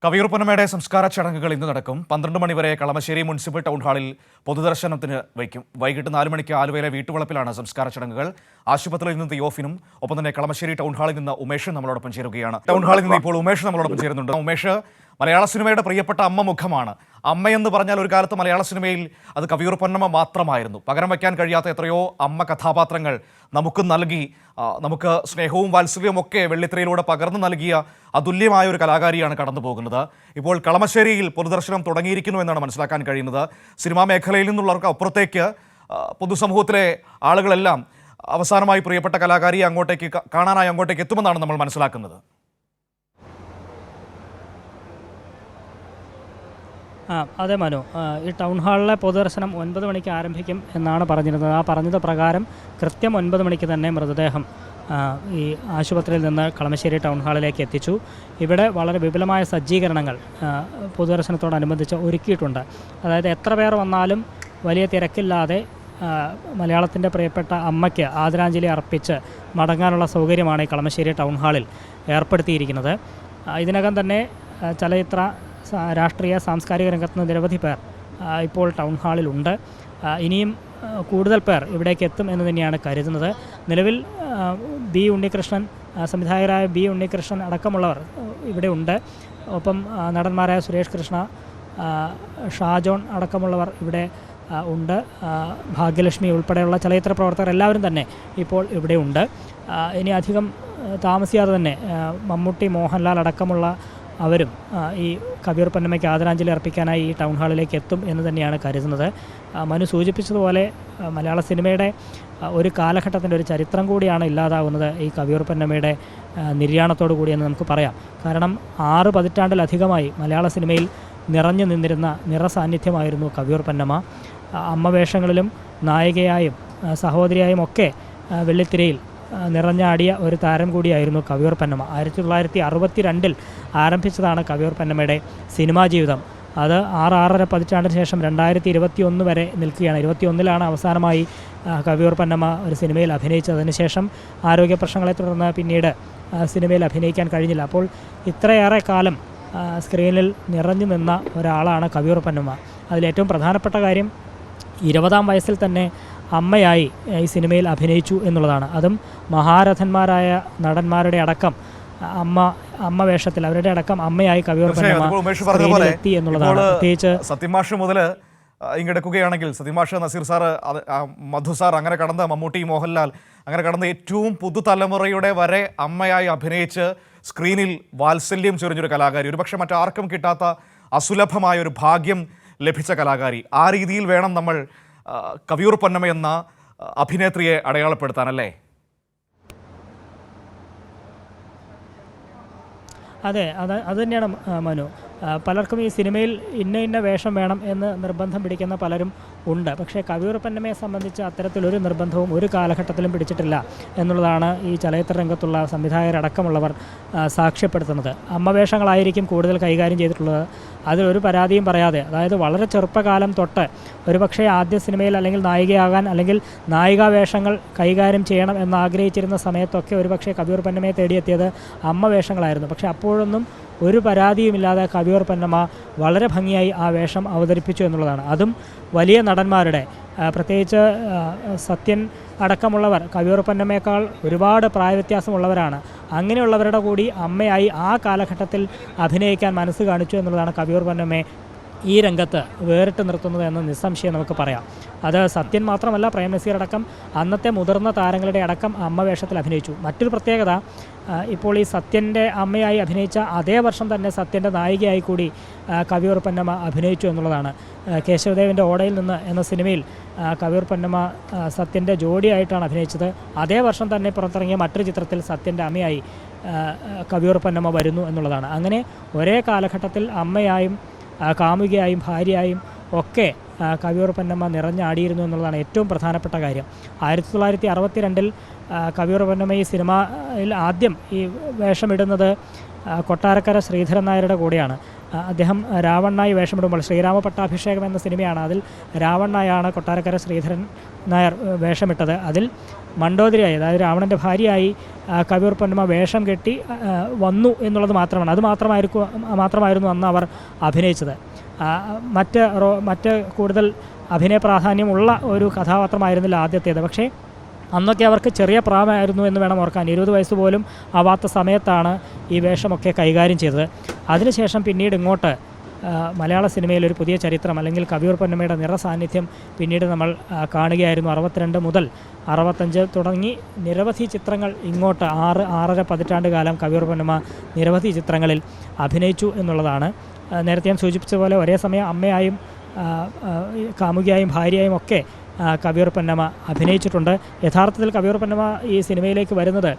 കവിയൂർ പൊന്നമ്മയുടെ സംസ്കാര ചടങ്ങുകൾ ഇന്ന് നടക്കും. 12 മണി വരെ കളമശ്ശേരി മുനിസിപ്പൽ ടൗൺ ഹാളിൽ പൊതുദർശനത്തിന് വയ്ക്കും. വൈകിട്ട് 4 മണിക്ക് ആലുവയിലെ വീട്ടുവളപ്പിലാണ് സംസ്കാര ചടങ്ങുകൾ. ആശുപത്രിയിൽ നിന്ന് തിയോഫിനും ഒപ്പം തന്നെ കളമശ്ശേരി ടൗൺ ഹാളിൽ നിന്ന് ഉമേഷ് നമ്മളോടൊപ്പം ചേരുകയാണ്. ടൗൺ ഹാളിൽ നിന്ന് ഇപ്പോൾ ഉമേഷ് നമ്മളോടൊപ്പം ചേരുന്നുണ്ട്. ഉമേഷ്, മലയാള സിനിമയുടെ പ്രിയപ്പെട്ട അമ്മ മുഖമാണ്. അമ്മയെന്ന് പറഞ്ഞാൽ ഒരു കാലത്ത് മലയാള സിനിമയിൽ അത് കവിയൂർ പൊന്നമ്മ മാത്രമായിരുന്നു. പകരം വയ്ക്കാൻ കഴിയാത്ത എത്രയോ അമ്മ കഥാപാത്രങ്ങൾ നമുക്ക് നൽകി, നമുക്ക് സ്നേഹവും വാത്സല്യവും ഒക്കെ വെള്ളിത്തിരയിലൂടെ പകർന്നു നൽകിയ അതുല്യമായ ഒരു കലാകാരിയാണ് കടന്നു പോകുന്നത്. ഇപ്പോൾ കളമശ്ശേരിയിൽ പൊതുദർശനം തുടങ്ങിയിരിക്കുന്നു എന്നാണ് മനസ്സിലാക്കാൻ കഴിയുന്നത്. സിനിമാ മേഖലയിൽ നിന്നുള്ളവർക്ക് അപ്പുറത്തേക്ക് പൊതുസമൂഹത്തിലെ ആളുകളെല്ലാം അവസാനമായി പ്രിയപ്പെട്ട കലാകാരിയെ അങ്ങോട്ടേക്ക് കാണാനായി അങ്ങോട്ടേക്ക് എത്തുമെന്നാണ് നമ്മൾ മനസ്സിലാക്കുന്നത്. അതെ മനു, ഈ ടൗൺ ഹാളിലെ പൊതുദർശനം 9 മണിക്ക് ആരംഭിക്കും എന്നാണ് പറഞ്ഞിരുന്നത്. ആ പറഞ്ഞത് പ്രകാരം കൃത്യം 9 മണിക്ക് തന്നെ മൃതദേഹം ഈ ആശുപത്രിയിൽ നിന്ന് കളമശ്ശേരി ടൗൺ ഹാളിലേക്ക് എത്തിച്ചു. ഇവിടെ വളരെ വിപുലമായ സജ്ജീകരണങ്ങൾ പൊതുദർശനത്തോടനുബന്ധിച്ച് ഒരുക്കിയിട്ടുണ്ട്. അതായത് എത്ര പേർ വന്നാലും വലിയ തിരക്കില്ലാതെ മലയാളത്തിൻ്റെ പ്രിയപ്പെട്ട അമ്മയ്ക്ക് ആദരാഞ്ജലി അർപ്പിച്ച് മടങ്ങാനുള്ള സൗകര്യമാണ് ഈ കളമശ്ശേരി ടൗൺ ഹാളിൽ ഏർപ്പെടുത്തിയിരിക്കുന്നത്. ഇതിനകം തന്നെ ചലച്ചിത്ര, രാഷ്ട്രീയ, സാംസ്കാരിക രംഗത്ത് നിന്ന് നിരവധി പേർ ഇപ്പോൾ ടൗൺ ഹാളിലുണ്ട്. ഇനിയും കൂടുതൽ പേർ ഇവിടേക്ക് എത്തും എന്ന് തന്നെയാണ് കരുതുന്നത്. നിലവിൽ ബി ഉണ്ണികൃഷ്ണൻ, സംവിധായകരായ ബി ഉണ്ണികൃഷ്ണൻ അടക്കമുള്ളവർ ഇവിടെ ഉണ്ട്. ഒപ്പം നടന്മാരായ സുരേഷ് കൃഷ്ണ, ഷാജോൺ അടക്കമുള്ളവർ ഇവിടെ ഉണ്ട്. ഭാഗ്യലക്ഷ്മി ഉൾപ്പെടെയുള്ള ചലച്ചിത്ര പ്രവർത്തകർ എല്ലാവരും തന്നെ ഇപ്പോൾ ഇവിടെ ഉണ്ട്. ഇനി അധികം താമസിയാതെ തന്നെ മമ്മൂട്ടി, മോഹൻലാൽ അടക്കമുള്ള അവരും ഈ കവിയൂർ പൊന്നമ്മയ്ക്ക് ആദരാഞ്ജലി അർപ്പിക്കാനായി ഈ ടൗൺ ഹാളിലേക്ക് എത്തും എന്ന് തന്നെയാണ് കരുതുന്നത്. മനു സൂചിപ്പിച്ചതുപോലെ മലയാള സിനിമയുടെ ഒരു കാലഘട്ടത്തിൻ്റെ ഒരു ചരിത്രം കൂടിയാണ് ഇല്ലാതാവുന്നത് ഈ കവിയൂർ പൊന്നമ്മയുടെ നിര്യാണത്തോടു കൂടിയെന്ന് നമുക്ക് പറയാം. കാരണം 6 പതിറ്റാണ്ടിലധികമായി മലയാള സിനിമയിൽ നിറഞ്ഞു നിന്നിരുന്ന നിറസാന്നിധ്യമായിരുന്നു കവിയൂർ പൊന്നമ്മ. അമ്മ വേഷങ്ങളിലും നായികയായും സഹോദരിയായും ഒക്കെ വെള്ളിത്തിരയിൽ നിറഞ്ഞാടിയ ഒരു താരം കൂടിയായിരുന്നു കവിയൂർ പൊന്നമ്മ. 1962 ആരംഭിച്ചതാണ് കവിയൂർ പൊന്നമ്മയുടെ സിനിമാ ജീവിതം. അത് 6.5 പതിറ്റാണ്ടിന് ശേഷം 2021 വരെ നിൽക്കുകയാണ്. 2021 അവസാനമായി കവിയൂർ പൊന്നമ്മ ഒരു സിനിമയിൽ അഭിനയിച്ചത്. അതിനുശേഷം ആരോഗ്യ പ്രശ്നങ്ങളെ തുടർന്ന് പിന്നീട് സിനിമയിൽ അഭിനയിക്കാൻ കഴിഞ്ഞില്ല. അപ്പോൾ ഇത്രയേറെ കാലം സ്ക്രീനിൽ നിറഞ്ഞു നിന്ന ഒരാളാണ് കവിയൂർ പൊന്നമ്മ. അതിലേറ്റവും പ്രധാനപ്പെട്ട കാര്യം 20-ാം വയസ്സിൽ തന്നെ അമ്മയായി ഈ സിനിമയിൽ അഭിനയിച്ചു എന്നുള്ളതാണ്. അതും മഹാരഥന്മാരായ നടന്മാരുടെ അടക്കം അമ്മ വേഷത്തിൽ അവരുടെ അടക്കം അമ്മയായി കവിയൂർ പൊന്നമ്മ എത്തി എന്നുള്ളതാണ്. പ്രത്യേകിച്ച് സത്യമാഷ് മുതൽ ഇങ്ങെടുക്കുകയാണെങ്കിൽ സത്യമാഷ്, നസീർ സാറ്, മധു സാർ, അങ്ങനെ കടന്ന് മമ്മൂട്ടി, മോഹൻലാൽ, അങ്ങനെ കടന്ന് ഏറ്റവും പുതുതലമുറയുടെ വരെ അമ്മയായി അഭിനയിച്ച് സ്ക്രീനിൽ വാത്സല്യം ചൊരിഞ്ഞൊരു കലാകാരി, ഒരുപക്ഷെ മറ്റാർക്കും കിട്ടാത്ത അസുലഭമായ ഒരു ഭാഗ്യം ലഭിച്ച കലാകാരി. ആ രീതിയിൽ വേണം നമ്മൾ കവിയൂർ പൊന്നമ്മ എന്ന അഭിനേത്രിയെ അടയാളപ്പെടുത്താനല്ലേ? അതെ, അത് തന്നെയാണ് മനു. പലർക്കും ഈ സിനിമയിൽ ഇന്ന വേഷം വേണം എന്ന് നിർബന്ധം പിടിക്കുന്ന പലരും ഉണ്ട്. പക്ഷേ കവിയൂർ പൊന്നമ്മയെ സംബന്ധിച്ച് അത്തരത്തിലൊരു നിർബന്ധവും ഒരു കാലഘട്ടത്തിലും പിടിച്ചിട്ടില്ല എന്നുള്ളതാണ് ഈ ചലച്ചിത്ര രംഗത്തുള്ള സംവിധായകരടക്കമുള്ളവർ സാക്ഷ്യപ്പെടുത്തുന്നത്. അമ്മവേഷങ്ങളായിരിക്കും കൂടുതൽ കൈകാര്യം ചെയ്തിട്ടുള്ളത്. അതിലൊരു പരാതിയും പറയാതെ, അതായത് വളരെ ചെറുപ്പകാലം തൊട്ട് ഒരുപക്ഷെ ആദ്യ സിനിമയിൽ അല്ലെങ്കിൽ നായികയാകാൻ അല്ലെങ്കിൽ നായികാവേഷങ്ങൾ കൈകാര്യം ചെയ്യണം എന്നാഗ്രഹിച്ചിരുന്ന സമയത്തൊക്കെ ഒരുപക്ഷെ കവിയൂർ പൊന്നമ്മയെ തേടിയെത്തിയത് അമ്മ വേഷങ്ങളായിരുന്നു. പക്ഷേ അപ്പോഴൊന്നും ഒരു പരാതിയുമില്ലാതെ കവിയൂർ പൊന്നമ്മ വളരെ ഭംഗിയായി ആ വേഷം അവതരിപ്പിച്ചു എന്നുള്ളതാണ്. അതും വലിയ നടന്മാരുടെ, പ്രത്യേകിച്ച് സത്യൻ അടക്കമുള്ളവർ കവിയൂർ പൊന്നമ്മയേക്കാൾ ഒരുപാട് പ്രായവ്യത്യാസമുള്ളവരാണ്. അങ്ങനെയുള്ളവരുടെ കൂടി അമ്മയായി ആ കാലഘട്ടത്തിൽ അഭിനയിക്കാൻ മനസ്സ് കാണിച്ചു എന്നുള്ളതാണ് കവിയൂർ പൊന്നമ്മയെ ഈ രംഗത്ത് വേറിട്ട് നിർത്തുന്നത് എന്ന് നിസ്സംശയം നമുക്ക് പറയാം. അത് സത്യൻ മാത്രമല്ല, പ്രേം നസീർ അടക്കം അന്നത്തെ മുതിർന്ന താരങ്ങളുടെ അടക്കം അമ്മ വേഷത്തിൽ അഭിനയിച്ചു. മറ്റൊരു പ്രത്യേകത, ഇപ്പോൾ ഈ സത്യൻ്റെ അമ്മയായി അഭിനയിച്ച അതേ വർഷം തന്നെ സത്യൻ്റെ നായികയായി കൂടി കവിയൂർ പൊന്നമ്മ അഭിനയിച്ചു എന്നുള്ളതാണ്. കേശവദേവൻ്റെ ഓടയിൽ നിന്ന് എന്ന സിനിമയിൽ കവിയൂർ പൊന്നമ്മ സത്യൻ്റെ ജോഡിയായിട്ടാണ് അഭിനയിച്ചത്. അതേ വർഷം തന്നെ പുറത്തിറങ്ങിയ മറ്റൊരു ചിത്രത്തിൽ സത്യൻ്റെ അമ്മയായി കവിയൂർ പൊന്നമ്മ വരുന്നു എന്നുള്ളതാണ്. അങ്ങനെ ഒരേ കാലഘട്ടത്തിൽ അമ്മയായും കാമുകിയായും ഭാര്യയായും ഒക്കെ കവിയൂർ പൊന്നമ്മ നിറഞ്ഞാടിയിരുന്നു എന്നുള്ളതാണ് ഏറ്റവും പ്രധാനപ്പെട്ട കാര്യം. 1962 കവിയൂർ പൊന്നമ്മ ഈ സിനിമയിൽ ആദ്യം ഈ വേഷമിടുന്നത് കൊട്ടാരക്കര ശ്രീധരൻ നായരുടെ കൂടെയാണ്. അദ്ദേഹം രാവണ്ണായി വേഷമിടുമ്പോൾ ശ്രീരാമ പട്ടാഭിഷേകം എന്ന സിനിമയാണ്, അതിൽ രാവണ്ണായാണ് കൊട്ടാരക്കര ശ്രീധരൻ നായർ വേഷമിട്ടത്. അതിൽ മണ്ടോദരിയായി, അതായത് രാവണൻ്റെ ഭാര്യയായി കവിയൂർ പൊന്നമ്മ വേഷം കെട്ടി വന്നു എന്നുള്ളത് മാത്രമാണ്. അത് മാത്രമായിരുന്നു അന്ന് അവർ അഭിനയിച്ചത്. മറ്റ് കൂടുതൽ അഭിനയ പ്രാധാന്യമുള്ള ഒരു കഥാപാത്രമായിരുന്നില്ല ആദ്യത്തേത്. പക്ഷേ അന്നൊക്കെ അവർക്ക് ചെറിയ പ്രായമായിരുന്നു എന്ന് വേണം ഓർക്കാൻ. 20 വയസ്സ് പോലും ആവാത്ത സമയത്താണ് ഈ വേഷമൊക്കെ കൈകാര്യം ചെയ്തത്. അതിനുശേഷം പിന്നീട് ഇങ്ങോട്ട് മലയാള സിനിമയിൽ ഒരു പുതിയ ചരിത്രം, അല്ലെങ്കിൽ കവിയൂർ പൊന്നമ്മയുടെ നിറസാന്നിധ്യം പിന്നീട് നമ്മൾ കാണുകയായിരുന്നു. 62 മുതൽ 65 തുടങ്ങി നിരവധി ചിത്രങ്ങൾ ഇങ്ങോട്ട് 6.5 പതിറ്റാണ്ട് കാലം കവിയൂർ പൊന്നമ്മ നിരവധി ചിത്രങ്ങളിൽ അഭിനയിച്ചു എന്നുള്ളതാണ്. നേരത്തെ ഞാൻ സൂചിപ്പിച്ച പോലെ ഒരേ സമയം അമ്മയായും കാമുകിയായും ഭാര്യയായും ഒക്കെ കവിയൂർ പൊന്നമ്മ അഭിനയിച്ചിട്ടുണ്ട്. യഥാർത്ഥത്തിൽ കവിയൂർ പൊന്നമ്മ ഈ സിനിമയിലേക്ക് വരുന്നത്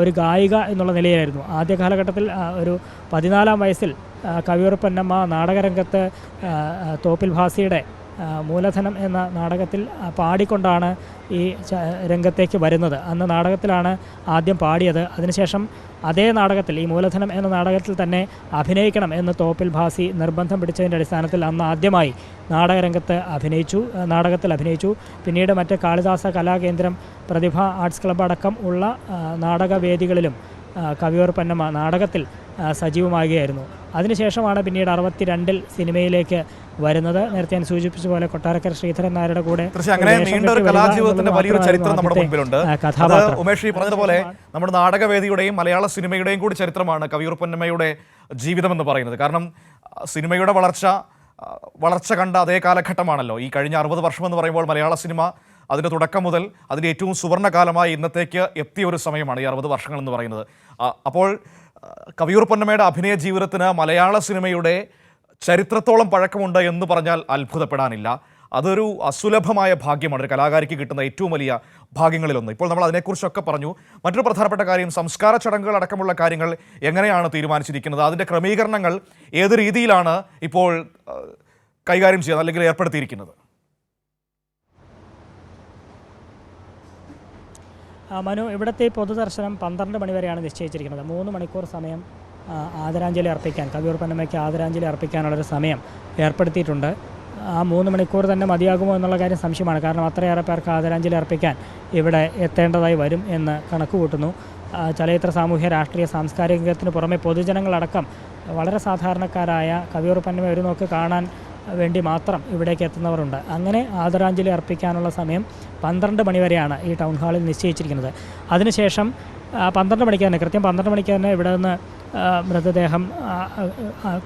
ഒരു ഗായിക എന്നുള്ള നിലയിലായിരുന്നു. ആദ്യ കാലഘട്ടത്തിൽ ഒരു 14-ാം വയസ്സിൽ കവിയൂർ പൊന്നമ്മ നാടകരംഗത്ത് തോപ്പിൽ ഭാസിയുടെ മൂലധനം എന്ന നാടകത്തിൽ പാടിക്കൊണ്ടാണ് ഈ രംഗത്തേക്ക് വരുന്നത്. അന്ന് നാടകത്തിലാണ് ആദ്യം പാടിയത്. അതിനുശേഷം അതേ നാടകത്തിൽ, ഈ മൂലധനം എന്ന നാടകത്തിൽ തന്നെ അഭിനയിക്കണം എന്ന് തോപ്പിൽ ഭാസി നിർബന്ധം പിടിച്ചതിൻ്റെ അടിസ്ഥാനത്തിൽ അന്ന് ആദ്യമായി നാടകത്തിൽ അഭിനയിച്ചു. പിന്നീട് മറ്റ് കാളിദാസ കലാകേന്ദ്രം, പ്രതിഭ ആർട്സ് ക്ലബ്ബ് അടക്കം ഉള്ള നാടകവേദികളിലും കവിയൂർ പൊന്നമ്മ നാടകത്തിൽ സജീവമാകുകയായിരുന്നു. അതിനുശേഷമാണ് പിന്നീട് 62-ൽ സിനിമയിലേക്ക് വരുന്നത്. നേരത്തെ ഞാൻ സൂചിപ്പിച്ച പോലെ കൊട്ടാരക്കര ശ്രീധരൻ നായരുടെ കൂടെ വലിയൊരു ചരിത്രം നമ്മുടെ മുൻപിലുണ്ട്. ഉമേഷ് പറഞ്ഞതുപോലെ നമ്മുടെ നാടകവേദിയുടെയും മലയാള സിനിമയുടെയും കൂടി ചരിത്രമാണ് കവിയൂർ പൊന്നമ്മയുടെ ജീവിതം എന്ന് പറയുന്നത്. കാരണം സിനിമയുടെ വളർച്ച കണ്ട അതേ കാലഘട്ടമാണല്ലോ ഈ കഴിഞ്ഞ 60 വർഷം എന്ന് പറയുമ്പോൾ. മലയാള സിനിമ അതിൻ്റെ തുടക്കം മുതൽ അതിൻ്റെ ഏറ്റവും സുവർണ്ണകാലമായി ഇന്നത്തേക്ക് എത്തിയ ഒരു സമയമാണ് ഈ 60 വർഷങ്ങൾ എന്ന് പറയുന്നത്. അപ്പോൾ കവിയൂർ പൊന്നമ്മയുടെ അഭിനയ ജീവിതത്തിന് മലയാള സിനിമയുടെ ചരിത്രത്തോളം പഴക്കമുണ്ട് എന്ന് പറഞ്ഞാൽ അത്ഭുതപ്പെടാനില്ല. അതൊരു അസുലഭമായ ഭാഗ്യമാണ്, ഒരു കലാകാരിക്ക് കിട്ടുന്ന ഏറ്റവും വലിയ ഭാഗ്യങ്ങളിലൊന്ന്. ഇപ്പോൾ നമ്മൾ അതിനെക്കുറിച്ചൊക്കെ പറഞ്ഞു. മറ്റൊരു പ്രധാനപ്പെട്ട കാര്യം, സംസ്കാര ചടങ്ങുകൾ അടക്കമുള്ള കാര്യങ്ങൾ എങ്ങനെയാണ് തീരുമാനിച്ചിരിക്കുന്നത്? അതിൻ്റെ ക്രമീകരണങ്ങൾ ഏത് രീതിയിലാണ് ഇപ്പോൾ കൈകാര്യം ചെയ്യുന്നത് അല്ലെങ്കിൽ ഏർപ്പെടുത്തിയിരിക്കുന്നത്? മനു, ഇവിടുത്തെ പൊതുദർശനം 12 മണി വരെയാണ് നിശ്ചയിച്ചിരിക്കുന്നത്. 3 മണിക്കൂർ സമയം ആദരാഞ്ജലി അർപ്പിക്കാൻ, കവിയൂർ പൊന്നമ്മയ്ക്ക് ആദരാഞ്ജലി അർപ്പിക്കാനുള്ളൊരു സമയം ഏർപ്പെടുത്തിയിട്ടുണ്ട്. ആ 3 മണിക്കൂർ തന്നെ മതിയാകുമോ എന്നുള്ള കാര്യം സംശയമാണ്. കാരണം അത്രയേറെ പേർക്ക് ആദരാഞ്ജലി അർപ്പിക്കാൻ ഇവിടെ എത്തേണ്ടതായി വരും എന്ന് കണക്ക് കൂട്ടുന്നു. ചലച്ചിത്ര, സാമൂഹ്യ, രാഷ്ട്രീയ, സാംസ്കാരിക രംഗത്തിന് പുറമെ പൊതുജനങ്ങളടക്കം വളരെ സാധാരണക്കാരായ കവിയൂർ പൊന്നമ്മ ഒരു നോക്ക് കാണാൻ വേണ്ടി മാത്രം ഇവിടേക്ക് എത്തുന്നവരുണ്ട്. അങ്ങനെ ആദരാഞ്ജലി അർപ്പിക്കാനുള്ള സമയം 12 മണി വരെയാണ് ഈ ടൗൺ ഹാളിൽ നിശ്ചയിച്ചിരിക്കുന്നത്. അതിനുശേഷം 12 മണിക്ക് തന്നെ, കൃത്യം 12 മണിക്ക് തന്നെ ഇവിടെ നിന്ന് മൃതദേഹം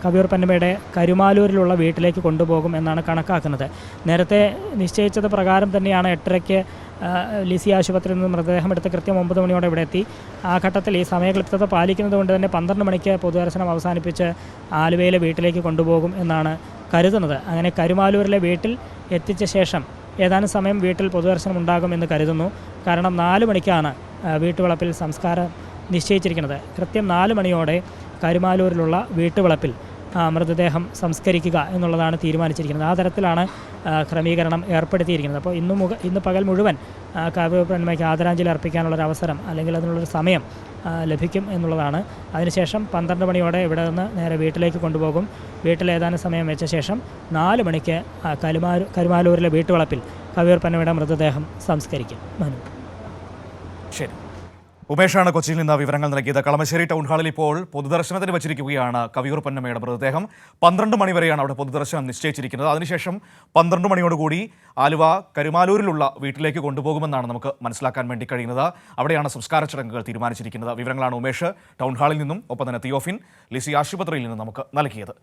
കവിയൂർ പൊന്നമ്മയുടെ കരുമാലൂരിലുള്ള വീട്ടിലേക്ക് കൊണ്ടുപോകും എന്നാണ് കണക്കാക്കുന്നത്. നേരത്തെ നിശ്ചയിച്ചത് പ്രകാരം തന്നെയാണ് 8:30-ക്ക് ലിസി ആശുപത്രിയിൽ നിന്ന് മൃതദേഹം എടുത്ത് കൃത്യം 9 മണിയോടെ ഇവിടെ എത്തി. ആ ഘട്ടത്തിൽ ഈ സമയക്ലിപ്തത പാലിക്കുന്നത് കൊണ്ട് തന്നെ 12 മണിക്ക് പൊതുദർശനം അവസാനിപ്പിച്ച് ആലുവയിലെ വീട്ടിലേക്ക് കൊണ്ടുപോകും എന്നാണ് കരുതുന്നത്. അങ്ങനെ കരുമാലൂരിലെ വീട്ടിൽ എത്തിച്ച ശേഷം ഏതാനും സമയം വീട്ടിൽ പൊതുദർശനം ഉണ്ടാകുമെന്ന് കരുതുന്നു. കാരണം 4 മണിക്കാണ് വീട്ടുവളപ്പിൽ സംസ്കാരം നിശ്ചയിച്ചിരിക്കുന്നത്. കൃത്യം 4 മണിയോടെ കരുമാലൂരിലുള്ള വീട്ടുവളപ്പിൽ മൃതദേഹം സംസ്കരിക്കുക എന്നുള്ളതാണ് തീരുമാനിച്ചിരിക്കുന്നത്. ആ തരത്തിലാണ് ക്രമീകരണം ഏർപ്പെടുത്തിയിരിക്കുന്നത്. അപ്പോൾ ഇന്ന് പകൽ മുഴുവൻ കവിയൂർ പൊന്നമ്മയ്ക്ക് ആദരാഞ്ജലി അർപ്പിക്കാനുള്ളൊരു അവസരം, അല്ലെങ്കിൽ അതിനുള്ളൊരു സമയം ലഭിക്കും എന്നുള്ളതാണ്. അതിനുശേഷം 12 മണിയോടെ ഇവിടെ നിന്ന് നേരെ വീട്ടിലേക്ക് കൊണ്ടുപോകും. വീട്ടിൽ ഏതാനും സമയം വെച്ച ശേഷം 4 മണിക്ക് കരുമാലൂരിലെ വീട്ടുവളപ്പിൽ കവിയൂർ പൊന്നമ്മയുടെ മൃതദേഹം സംസ്കരിക്കും. മനു. ശരി, ഉമേഷാണ് കൊച്ചിയിൽ നിന്ന് വിവരങ്ങൾ നൽകിയത്. കളമശ്ശേരി ടൗൺ ഹാളിൽ ഇപ്പോൾ പൊതുദർശനത്തിന് വച്ചിരിക്കുകയാണ് കവിയൂർ പൊന്നമ്മയുടെ മൃതദേഹം. 12 മണി വരെയാണ് അവിടെ പൊതുദർശനം നിശ്ചയിച്ചിരിക്കുന്നത്. അതിനുശേഷം 12 മണിയോടുകൂടി ആലുവ കരുമാലൂരിലുള്ള വീട്ടിലേക്ക് കൊണ്ടുപോകുമെന്നാണ് നമുക്ക് മനസ്സിലാക്കാൻ വേണ്ടി കഴിയുന്നത്. അവിടെയാണ് സംസ്കാര ചടങ്ങുകൾ തീരുമാനിച്ചിരിക്കുന്നത്. വിവരങ്ങളാണ് ഉമേഷ് ടൗൺ ഹാളിൽ നിന്നും, ഒപ്പം തന്നെ തിയോഫിൻ ലിസി ആശുപത്രിയിൽ നിന്നും നമുക്ക് നൽകിയത്.